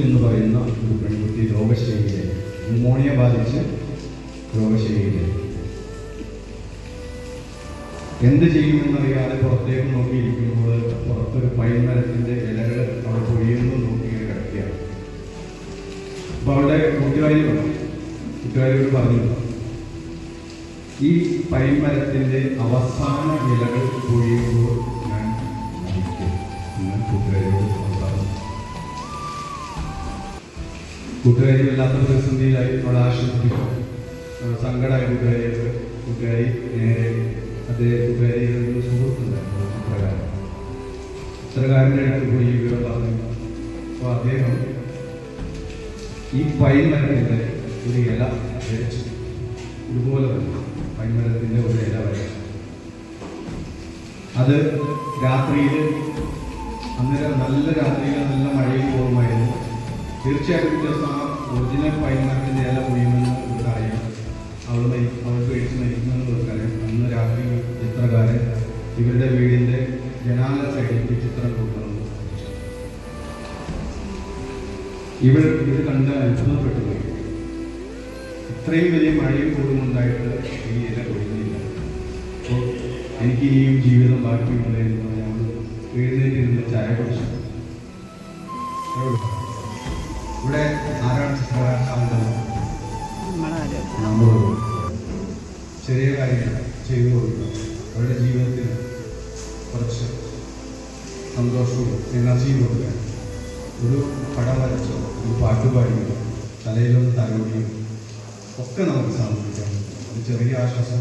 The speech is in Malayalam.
എന്ന് പറയുന്ന ഒരു പെൺകുട്ടി രോഗശൈലിയെ ന്യൂമോണിയ ബാധിച്ച് രോഗശൈലിയെ എന്ത് ചെയ്യുമെന്നറിയാതെ പുറത്തേക്ക് നോക്കിയിരിക്കുമ്പോൾ പുറത്തൊരു പൈൻമരത്തിൻ്റെ ഇലകൾ അവിടെ പൊഴിയുന്നു നോക്കി കിടക്കുകയാണ്. അപ്പോൾ അവളുടെ കൂട്ടുകാരിയോട് പറഞ്ഞു, ഈ പൈൻമരത്തിൻ്റെ അവസാന ഇലകൾ പൊഴിയുമ്പോൾ ഞാൻ മരിക്കും എന്ന് കൂട്ടുകാരിയോട് പറഞ്ഞു. കൂട്ടുകാരി വല്ലാത്ത പ്രതിസന്ധിയിലായി അവളെ ആശ്വസിപ്പിച്ചു. സങ്കടമായ കൂട്ടുകാരി നേരെ കൂട്ടുകാരിയുടെ ഒരു സുഹൃത്തുണ്ടായിരുന്നു, ചിത്രകാരൻ്റെ അടുത്ത് പോയി വിവരം പറഞ്ഞു. അപ്പോൾ അദ്ദേഹം ഈ പൈൻമരത്തിൻ്റെ ഒരു ഇല വരച്ചു, ഇതുപോലെ തന്നെ പൈൻമരത്തിൻ്റെ ഒരു ഇല വരച്ചു. അത് രാത്രിയിൽ, അന്നേരം നല്ല രാത്രിയിൽ നല്ല മഴയിൽ പോകുമായിരുന്നു. തീർച്ചയായിട്ടും വ്യത്യാസം ആ ഒറിജിനൽ പൈൻമരത്തിൻ്റെ ഇല പൊഴിയുമെന്ന് ഇവർക്കറിയാം. അവൾ പേടിച്ച് മരിക്കുമെന്ന് ഇവർക്കറിയാം. അന്ന് രാത്രി ചിത്രകാരൻ ഇവരുടെ വീടിൻ്റെ ജനാല സൈഡിലേക്ക് ചിത്രം കൊടുക്കണം. ഇത് കണ്ട് അത്ഭുതപ്പെട്ടു പോയി. ഇത്രയും വലിയ മഴയും കൂടുമുണ്ടായിട്ട് ഈ ഇല പൊഴിയുന്നില്ല. അപ്പോൾ എനിക്ക് ഇനിയും ജീവിതം ബാക്കിയുണ്ട് എന്ന് പറഞ്ഞാൽ എഴുന്നേറ്റിരുന്ന് ചായ കുടിച്ചു. ഇവിടെ ആരാണ് ചിത്രകാരൻ? നമ്മൾ ചെറിയ കാര്യങ്ങൾ ചെയ്തു കൊടുക്കുക. അവരുടെ ജീവിതത്തിന് കുറച്ച് സന്തോഷവും എനർജിയും കൊടുക്കുക. ഒരു പടം വരച്ചോ, ഒരു പാട്ട് പാടിയോ, തലയിലൊന്ന് തലോടിയോ ഒക്കെ നമുക്ക് സാധിക്കാം. ഒരു ചെറിയ ആശ്വാസം